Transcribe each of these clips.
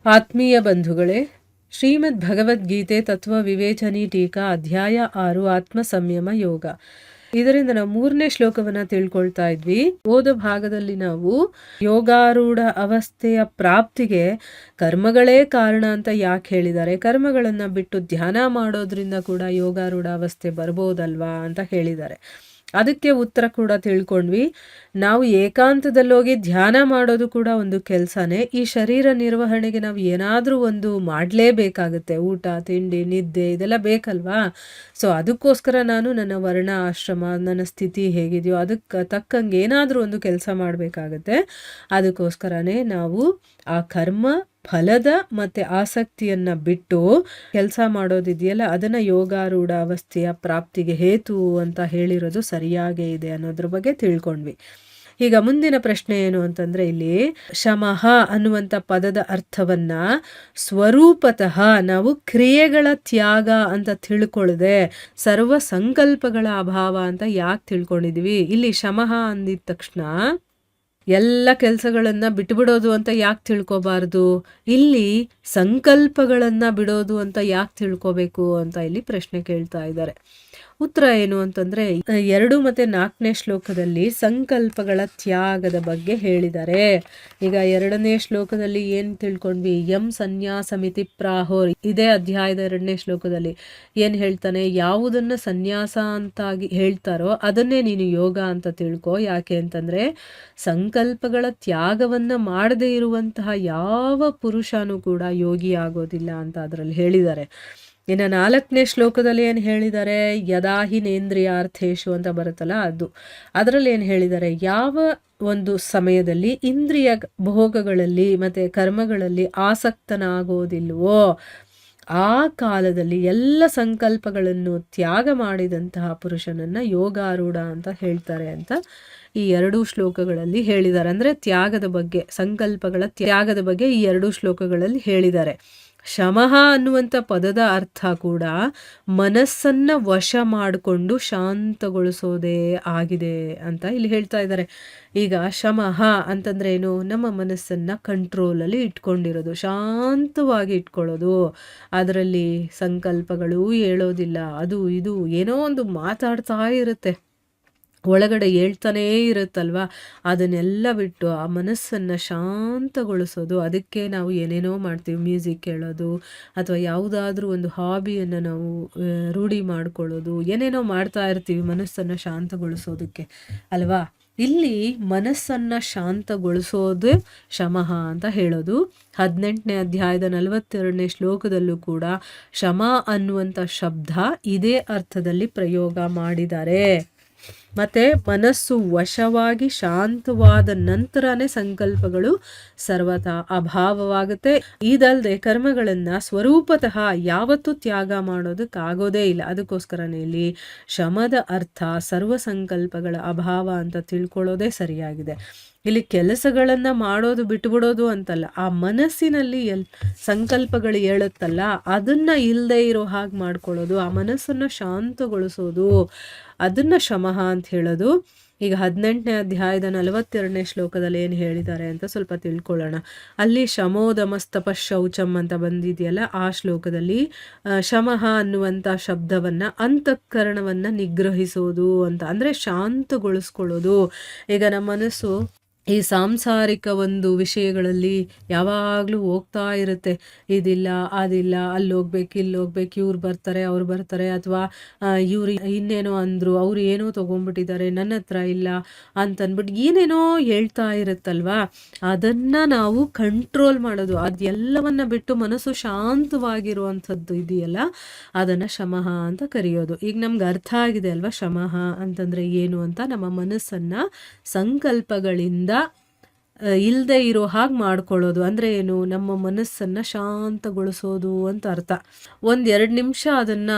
ಆತ್ಮೀಯ ಬಂಧುಗಳೇ, ಶ್ರೀಮದ್ ಭಗವದ್ಗೀತೆ ತತ್ವ ವಿವೇಚನಿ ಟೀಕಾ ಅಧ್ಯಾಯ 6 ಆತ್ಮ ಸಂಯಮ ಯೋಗ. ಇದರಿಂದ ನಾವು 3ನೇ ಶ್ಲೋಕವನ್ನ ತಿಳ್ಕೊಳ್ತಾ ಇದ್ವಿ. ಓದ ಭಾಗದಲ್ಲಿ ನಾವು ಯೋಗಾರೂಢ ಅವಸ್ಥೆಯ ಪ್ರಾಪ್ತಿಗೆ ಕರ್ಮಗಳೇ ಕಾರಣ ಅಂತ ಯಾಕೆ ಹೇಳಿದ್ದಾರೆ, ಕರ್ಮಗಳನ್ನ ಬಿಟ್ಟು ಧ್ಯಾನ ಮಾಡೋದ್ರಿಂದ ಕೂಡ ಯೋಗಾರೂಢ ಅವಸ್ಥೆ ಬರ್ಬೋದಲ್ವಾ ಅಂತ ಹೇಳಿದ್ದಾರೆ. ಅದಕ್ಕೆ ಉತ್ತರ ಕೂಡ ತಿಳ್ಕೊಂಡ್ವಿ. ನಾವು ಏಕಾಂತದಲ್ಲೋಗಿ ಧ್ಯಾನ ಮಾಡೋದು ಕೂಡ ಒಂದು ಕೆಲಸನೇ. ಈ ಶರೀರ ನಿರ್ವಹಣೆಗೆ ನಾವು ಏನಾದರೂ ಒಂದು ಮಾಡಲೇಬೇಕಾಗುತ್ತೆ. ಊಟ ತಿಂಡಿ ನಿದ್ದೆ ಇದೆಲ್ಲ ಬೇಕಲ್ವಾ. ಸೊ ಅದಕ್ಕೋಸ್ಕರ ನಾನು ನನ್ನ ವರ್ಣ ಆಶ್ರಮ ನನ್ನ ಸ್ಥಿತಿ ಹೇಗಿದೆಯೋ ಅದಕ್ಕೆ ತಕ್ಕಂಗೆ ಏನಾದರೂ ಒಂದು ಕೆಲಸ ಮಾಡಬೇಕಾಗತ್ತೆ. ಅದಕ್ಕೋಸ್ಕರನೇ ನಾವು ಆ ಕರ್ಮ ಫಲದ ಮತ್ತು ಆಸಕ್ತಿಯನ್ನು ಬಿಟ್ಟು ಕೆಲಸ ಮಾಡೋದಿದೆಯಲ್ಲ, ಅದನ್ನು ಯೋಗಾರೂಢ ಅವಸ್ಥೆಯ ಪ್ರಾಪ್ತಿಗೆ ಹೇತು ಅಂತ ಹೇಳಿರೋದು ಸರಿಯಾಗೇ ಇದೆ ಅನ್ನೋದ್ರ ಬಗ್ಗೆ ತಿಳ್ಕೊಂಡ್ವಿ. ಈಗ ಮುಂದಿನ ಪ್ರಶ್ನೆ ಏನು ಅಂತಂದರೆ, ಇಲ್ಲಿ ಶಮಃ ಅನ್ನುವಂಥ ಪದದ ಅರ್ಥವನ್ನ ಸ್ವರೂಪತಃ ನಾವು ಕ್ರಿಯೆಗಳ ತ್ಯಾಗ ಅಂತ ತಿಳ್ಕೊಳ್ಳದೆ ಸರ್ವ ಸಂಕಲ್ಪಗಳ ಅಭಾವ ಅಂತ ಯಾಕೆ ತಿಳ್ಕೊಂಡಿದ್ವಿ. ಇಲ್ಲಿ ಶಮಃ ಅಂದಿದ ತಕ್ಷಣ ಎಲ್ಲ ಕೆಲಸಗಳನ್ನ ಬಿಟ್ಟುಬಿಡೋದು ಅಂತ ಯಾಕೆ ತಿಳ್ಕೊಬಾರ್ದು, ಇಲ್ಲಿ ಸಂಕಲ್ಪಗಳನ್ನ ಬಿಡೋದು ಅಂತ ಯಾಕೆ ತಿಳ್ಕೊಬೇಕು ಅಂತ ಇಲ್ಲಿ ಪ್ರಶ್ನೆ ಕೇಳ್ತಾ ಇದ್ದಾರೆ. ಉತ್ತರ ಏನು ಅಂತಂದ್ರೆ, 2 ಮತ್ತು 4ನೇ ಶ್ಲೋಕದಲ್ಲಿ ಸಂಕಲ್ಪಗಳ ತ್ಯಾಗದ ಬಗ್ಗೆ ಹೇಳಿದ್ದಾರೆ. ಈಗ 2ನೇ ಶ್ಲೋಕದಲ್ಲಿ ಏನ್ ತಿಳ್ಕೊಂಡ್ವಿ, ಯಂ ಸನ್ಯಾಸಮಿತಿ ಪ್ರಾಹೋರ್, ಇದೇ ಅಧ್ಯಾಯದ 2ನೇ ಶ್ಲೋಕದಲ್ಲಿ ಏನ್ ಹೇಳ್ತಾನೆ, ಯಾವುದನ್ನ ಸನ್ಯಾಸ ಅಂತಾಗಿ ಹೇಳ್ತಾರೋ ಅದನ್ನೇ ನೀನು ಯೋಗ ಅಂತ ತಿಳ್ಕೊ. ಯಾಕೆ ಅಂತಂದ್ರೆ ಸಂಕಲ್ಪಗಳ ತ್ಯಾಗವನ್ನ ಮಾಡದೇ ಇರುವಂತಹ ಯಾವ ಪುರುಷನೂ ಕೂಡ ಯೋಗಿ ಆಗೋದಿಲ್ಲ ಅಂತ ಅದರಲ್ಲಿ ಹೇಳಿದ್ದಾರೆ. ಇನ್ನು 4ನೇ ಶ್ಲೋಕದಲ್ಲಿ ಏನು ಹೇಳಿದ್ದಾರೆ, ಯದಾಹಿನೇಂದ್ರಿಯಾರ್ಥೇಶು ಅಂತ ಬರುತ್ತಲ್ಲ ಅದರಲ್ಲಿ ಏನು ಹೇಳಿದ್ದಾರೆ, ಯಾವ ಒಂದು ಸಮಯದಲ್ಲಿ ಇಂದ್ರಿಯ ಭೋಗಗಳಲ್ಲಿ ಮತ್ತು ಕರ್ಮಗಳಲ್ಲಿ ಆಸಕ್ತನಾಗೋದಿಲ್ವೋ ಆ ಕಾಲದಲ್ಲಿ ಎಲ್ಲ ಸಂಕಲ್ಪಗಳನ್ನು ತ್ಯಾಗ ಮಾಡಿದಂತಹ ಪುರುಷನನ್ನು ಯೋಗಾರೂಢ ಅಂತ ಹೇಳ್ತಾರೆ ಅಂತ ಈ 2 ಶ್ಲೋಕಗಳಲ್ಲಿ ಹೇಳಿದ್ದಾರೆ. ಅಂದರೆ ತ್ಯಾಗದ ಬಗ್ಗೆ, ಸಂಕಲ್ಪಗಳ ತ್ಯಾಗದ ಬಗ್ಗೆ ಈ 2 ಶ್ಲೋಕಗಳಲ್ಲಿ ಹೇಳಿದ್ದಾರೆ. ಶಮಃ ಅನ್ನುವಂಥ ಪದದ ಅರ್ಥ ಕೂಡ ಮನಸ್ಸನ್ನ ವಶ ಮಾಡಿಕೊಂಡು ಶಾಂತಗೊಳಿಸೋದೇ ಆಗಿದೆ ಅಂತ ಇಲ್ಲಿ ಹೇಳ್ತಾ ಇದ್ದಾರೆ. ಈಗ ಶಮಃ ಅಂತಂದ್ರೆ ಏನು, ನಮ್ಮ ಮನಸ್ಸನ್ನ ಕಂಟ್ರೋಲಲ್ಲಿ ಇಟ್ಕೊಂಡಿರೋದು, ಶಾಂತವಾಗಿ ಇಟ್ಕೊಳ್ಳೋದು. ಅದರಲ್ಲಿ ಸಂಕಲ್ಪಗಳು ಹೇಳೋದಿಲ್ಲ, ಅದು ಇದು ಏನೋ ಒಂದು ಮಾತಾಡ್ತಾ ಇರುತ್ತೆ, ಒಳಗಡೆ ಹೇಳ್ತಾನೇ ಇರುತ್ತಲ್ವ. ಅದನ್ನೆಲ್ಲ ಬಿಟ್ಟು ಆ ಮನಸ್ಸನ್ನು ಶಾಂತಗೊಳಿಸೋದು. ಅದಕ್ಕೆ ನಾವು ಏನೇನೋ ಮಾಡ್ತೀವಿ, ಮ್ಯೂಸಿಕ್ ಕೇಳೋದು ಅಥವಾ ಯಾವುದಾದ್ರೂ ಒಂದು ಹಾಬಿಯನ್ನು ನಾವು ರೂಢಿ ಮಾಡ್ಕೊಳ್ಳೋದು, ಏನೇನೋ ಮಾಡ್ತಾ ಇರ್ತೀವಿ ಮನಸ್ಸನ್ನು ಶಾಂತಗೊಳಿಸೋದಕ್ಕೆ ಅಲ್ವಾ. ಇಲ್ಲಿ ಮನಸ್ಸನ್ನು ಶಾಂತಗೊಳಿಸೋದು ಶಮಃ ಅಂತ ಹೇಳೋದು. 18ನೇ ಅಧ್ಯಾಯದ 42ನೇ ಶ್ಲೋಕದಲ್ಲೂ ಕೂಡ ಶಮ ಅನ್ನುವಂಥ ಶಬ್ದ ಇದೇ ಅರ್ಥದಲ್ಲಿ ಪ್ರಯೋಗ ಮಾಡಿದ್ದಾರೆ. ಮತ್ತೆ ಮನಸ್ಸು ವಶವಾಗಿ ಶಾಂತವಾದ ನಂತರನೇ ಸಂಕಲ್ಪಗಳು ಸರ್ವತಾ ಅಭಾವವಾಗುತ್ತೆ. ಇದಲ್ಲದೆ ಕರ್ಮಗಳನ್ನ ಸ್ವರೂಪತಃ ಯಾವತ್ತೂ ತ್ಯಾಗ ಮಾಡೋದಕ್ಕಾಗೋದೇ ಇಲ್ಲ. ಅದಕ್ಕೋಸ್ಕರನೇ ಇಲ್ಲಿ ಶಮದ ಅರ್ಥ ಸರ್ವ ಸಂಕಲ್ಪಗಳ ಅಭಾವ ಅಂತ ತಿಳ್ಕೊಳ್ಳೋದೇ ಸರಿಯಾಗಿದೆ. ಇಲ್ಲಿ ಕೆಲಸಗಳನ್ನ ಮಾಡೋದು ಬಿಟ್ಟುಬಿಡೋದು ಅಂತಲ್ಲ, ಆ ಮನಸ್ಸಿನಲ್ಲಿ ಸಂಕಲ್ಪಗಳು ಹೇಳುತ್ತಲ್ಲ ಅದನ್ನ ಇಲ್ಲದೆ ಇರೋ ಹಾಗೆ ಮಾಡ್ಕೊಳ್ಳೋದು, ಆ ಮನಸ್ಸನ್ನ ಶಾಂತಗೊಳಿಸೋದು, ಅದನ್ನ ಶಮಃ ಅಂತ ಹೇಳೋದು. ಈಗ 18ನೇ ಅಧ್ಯಾಯದ 42ನೇ ಶ್ಲೋಕದಲ್ಲಿ ಏನು ಹೇಳಿದ್ದಾರೆ ಅಂತ ಸ್ವಲ್ಪ ತಿಳ್ಕೊಳ್ಳೋಣ. ಅಲ್ಲಿ ಶಮೋದಮಸ್ತಪ ಶೌಚಂ ಅಂತ ಬಂದಿದೆಯಲ್ಲ, ಆ ಶ್ಲೋಕದಲ್ಲಿ ಶಮಃ ಅನ್ನುವಂಥ ಶಬ್ದವನ್ನ ಅಂತಃಕರಣವನ್ನ ನಿಗ್ರಹಿಸೋದು ಅಂತ, ಅಂದ್ರೆ ಶಾಂತಗೊಳಿಸ್ಕೊಳ್ಳೋದು. ಈಗ ನಮ್ಮ ಮನಸ್ಸು ಈ ಸಾಂಸಾರಿಕ ಒಂದು ವಿಷಯಗಳಲ್ಲಿ ಯಾವಾಗಲೂ ಹೋಗ್ತಾ ಇರುತ್ತೆ, ಇದಿಲ್ಲ ಅದಿಲ್ಲ, ಅಲ್ಲಿ ಹೋಗ್ಬೇಕು ಇಲ್ಲಿ ಹೋಗ್ಬೇಕು, ಇವ್ರು ಬರ್ತಾರೆ ಅವ್ರು ಬರ್ತಾರೆ, ಅಥವಾ ಇವ್ರು ಇನ್ನೇನೋ ಅಂದರು, ಅವ್ರು ಏನೋ ತೊಗೊಂಡ್ಬಿಟ್ಟಿದ್ದಾರೆ ನನ್ನ ಹತ್ರ ಇಲ್ಲ ಅಂತಂದ್ಬಿಟ್ಟು ಏನೇನೋ ಹೇಳ್ತಾ ಇರುತ್ತಲ್ವಾ. ಅದನ್ನು ನಾವು ಕಂಟ್ರೋಲ್ ಮಾಡೋದು, ಅದೆಲ್ಲವನ್ನ ಬಿಟ್ಟು ಮನಸ್ಸು ಶಾಂತವಾಗಿರುವಂಥದ್ದು ಇದೆಯಲ್ಲ, ಅದನ್ನು ಶಮಃ ಅಂತ ಕರೆಯೋದು. ಈಗ ನಮ್ಗೆ ಅರ್ಥ ಆಗಿದೆ ಅಲ್ವಾ ಶಮಃ ಅಂತಂದರೆ ಏನು ಅಂತ. ನಮ್ಮ ಮನಸ್ಸನ್ನು ಸಂಕಲ್ಪಗಳಿಂದ ಇಲ್ಲದೆ ಇರೋ ಹಾಗೆ ಮಾಡ್ಕೊಳ್ಳೋದು ಅಂದರೆ ಏನು, ನಮ್ಮ ಮನಸ್ಸನ್ನು ಶಾಂತಗೊಳಿಸೋದು ಅಂತ ಅರ್ಥ. 1-2 ನಿಮಿಷ ಅದನ್ನು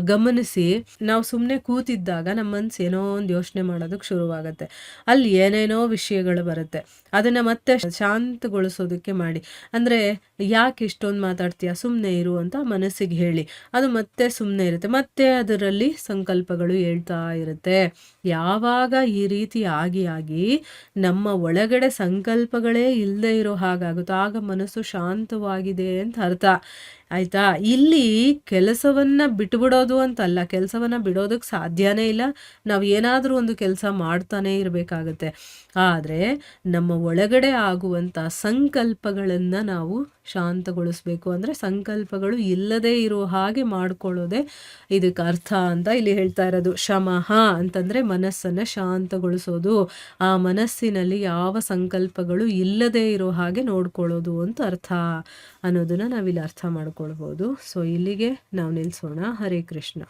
ಗಮನಿಸಿ. ನಾವು ಸುಮ್ಮನೆ ಕೂತಿದ್ದಾಗ ನಮ್ಮ ಮನಸ್ಸು ಏನೋ ಒಂದು ಯೋಚನೆ ಮಾಡೋದಕ್ಕೆ ಶುರುವಾಗುತ್ತೆ, ಅಲ್ಲಿ ಏನೇನೋ ವಿಷಯಗಳು ಬರುತ್ತೆ, ಅದನ್ನು ಮತ್ತೆ ಶಾಂತಗೊಳಿಸೋದಕ್ಕೆ ಮಾಡಿ. ಅಂದರೆ ಯಾಕೆ ಇಷ್ಟೊಂದು ಮಾತಾಡ್ತೀಯ, ಸುಮ್ಮನೆ ಇರು ಅಂತ ಮನಸ್ಸಿಗೆ ಹೇಳಿ, ಅದು ಮತ್ತೆ ಸುಮ್ಮನೆ ಇರುತ್ತೆ, ಮತ್ತೆ ಅದರಲ್ಲಿ ಸಂಕಲ್ಪಗಳು ಹೇಳ್ತಾ ಇರುತ್ತೆ. ಯಾವಾಗ ಈ ರೀತಿ ಆಗಿ ನಮ್ಮ ಒಳಗಡೆ ಸಂಕಲ್ಪಗಳೇ ಇಲ್ಲದೆ ಇರೋ ಹಾಗಾಗುತ್ತೋ ಆಗ ಮನಸ್ಸು ಶಾಂತವಾಗಿದೆ ಅಂತ ಅರ್ಥ. ಆಯ್ತಾ? ಇಲ್ಲಿ ಕೆಲಸವನ್ನ ಬಿಟ್ಬಿಡೋದು ಅಂತಲ್ಲ, ಕೆಲಸವನ್ನ ಬಿಡೋದಕ್ಕೆ ಸಾಧ್ಯನೇ ಇಲ್ಲ. ನಾವು ಏನಾದರೂ ಒಂದು ಕೆಲಸ ಮಾಡ್ತಾನೆ ಇರಬೇಕಾಗತ್ತೆ. ಆದರೆ ನಮ್ಮ ಒಳಗಡೆ ಆಗುವಂಥ ಸಂಕಲ್ಪಗಳನ್ನು ನಾವು ಶಾಂತಗೊಳಿಸ್ಬೇಕು. ಅಂದರೆ ಸಂಕಲ್ಪಗಳು ಇಲ್ಲದೇ ಇರೋ ಹಾಗೆ ಮಾಡ್ಕೊಳ್ಳೋದೇ ಇದಕ್ಕೆ ಅರ್ಥ ಅಂತ ಇಲ್ಲಿ ಹೇಳ್ತಾ ಇರೋದು. ಶಮಃ ಅಂತಂದರೆ ಮನಸ್ಸನ್ನು ಶಾಂತಗೊಳಿಸೋದು, ಆ ಮನಸ್ಸಿನಲ್ಲಿ ಯಾವ ಸಂಕಲ್ಪಗಳು ಇಲ್ಲದೇ ಇರೋ ಹಾಗೆ ನೋಡ್ಕೊಳ್ಳೋದು ಅಂತ ಅರ್ಥ ಅನ್ನೋದನ್ನು ನಾವಿಲ್ಲಿ ಅರ್ಥ ಮಾಡ್ಕೊಳ್ಬೋದು. ಸೊ ಇಲ್ಲಿಗೆ ನಾವು ನಿಲ್ಲಿಸೋಣ. ಹರೇ ಕೃಷ್ಣ.